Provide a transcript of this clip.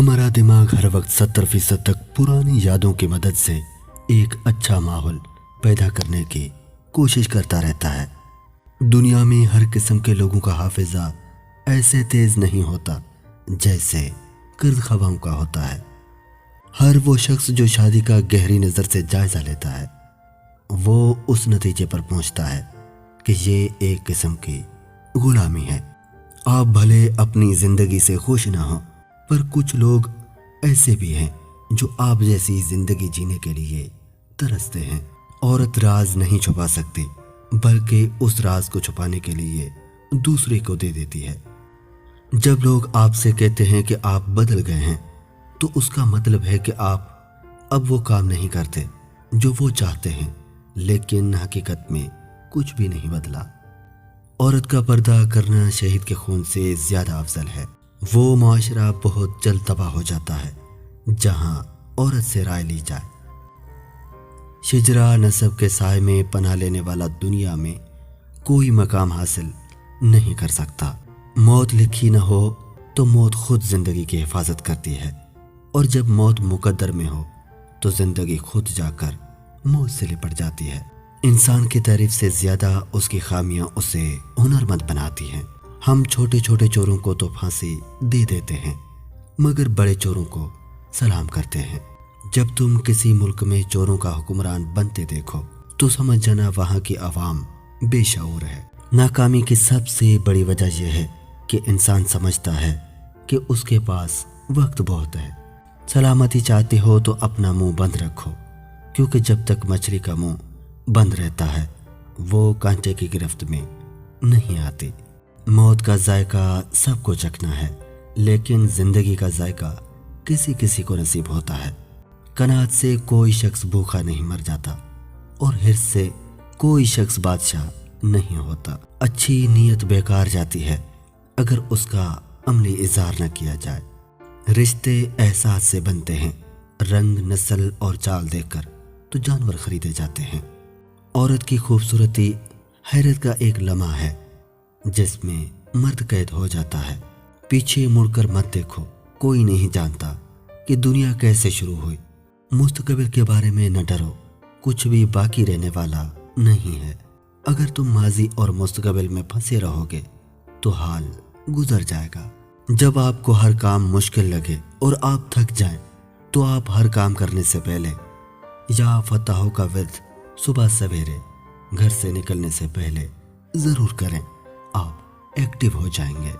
ہمارا دماغ ہر وقت 70% تک پرانی یادوں کی مدد سے ایک اچھا ماحول پیدا کرنے کی کوشش کرتا رہتا ہے۔ دنیا میں ہر قسم کے لوگوں کا حافظہ ایسے تیز نہیں ہوتا جیسے کرد خواہوں کا ہوتا ہے۔ ہر وہ شخص جو شادی کا گہری نظر سے جائزہ لیتا ہے وہ اس نتیجے پر پہنچتا ہے کہ یہ ایک قسم کی غلامی ہے۔ آپ بھلے اپنی زندگی سے خوش نہ ہوں، پر کچھ لوگ ایسے بھی ہیں جو آپ جیسی زندگی جینے کے لیے ترستے ہیں۔ عورت راز نہیں چھپا سکتی، بلکہ اس راز کو چھپانے کے لیے دوسرے کو دے دیتی ہے۔ جب لوگ آپ سے کہتے ہیں کہ آپ بدل گئے ہیں تو اس کا مطلب ہے کہ آپ اب وہ کام نہیں کرتے جو وہ چاہتے ہیں، لیکن حقیقت میں کچھ بھی نہیں بدلا۔ عورت کا پردہ کرنا شہید کے خون سے زیادہ افضل ہے۔ وہ معاشرہ بہت جلد تباہ ہو جاتا ہے جہاں عورت سے رائے لی جائے۔ شجرا نسب کے سائے میں پناہ لینے والا دنیا میں کوئی مقام حاصل نہیں کر سکتا۔ موت لکھی نہ ہو تو موت خود زندگی کی حفاظت کرتی ہے، اور جب موت مقدر میں ہو تو زندگی خود جا کر موت سے لپٹ جاتی ہے۔ انسان کی تعریف سے زیادہ اس کی خامیاں اسے ہنرمند بناتی ہیں۔ ہم چھوٹے چھوٹے چوروں کو تو پھانسی دے دیتے ہیں، مگر بڑے چوروں کو سلام کرتے ہیں۔ جب تم کسی ملک میں چوروں کا حکمران بنتے دیکھو تو سمجھ جانا وہاں کی عوام بے شعور ہے۔ ناکامی کی سب سے بڑی وجہ یہ ہے کہ انسان سمجھتا ہے کہ اس کے پاس وقت بہت ہے۔ سلامتی چاہتے ہو تو اپنا منہ بند رکھو، کیونکہ جب تک مچھلی کا منہ بند رہتا ہے وہ کانٹے کی گرفت میں نہیں آتی۔ موت کا ذائقہ سب کو چکھنا ہے، لیکن زندگی کا ذائقہ کسی کسی کو نصیب ہوتا ہے۔ قناعت سے کوئی شخص بھوکا نہیں مر جاتا، اور حرص سے کوئی شخص بادشاہ نہیں ہوتا۔ اچھی نیت بیکار جاتی ہے اگر اس کا عملی اظہار نہ کیا جائے۔ رشتے احساس سے بنتے ہیں، رنگ، نسل اور چال دیکھ کر تو جانور خریدے جاتے ہیں۔ عورت کی خوبصورتی حیرت کا ایک لمحہ ہے جس میں مرد قید ہو جاتا ہے۔ پیچھے مڑ کر مت دیکھو، کوئی نہیں جانتا کہ دنیا کیسے شروع ہوئی۔ مستقبل کے بارے میں نہ ڈرو، کچھ بھی باقی رہنے والا نہیں ہے۔ اگر تم ماضی اور مستقبل میں پھنسے رہو گے تو حال گزر جائے گا۔ جب آپ کو ہر کام مشکل لگے اور آپ تھک جائیں تو آپ ہر کام کرنے سے پہلے یا فتحوں کا ورد صبح سویرے گھر سے نکلنے سے پہلے ضرور کریں، آپ ایکٹیو ہو جائیں گے۔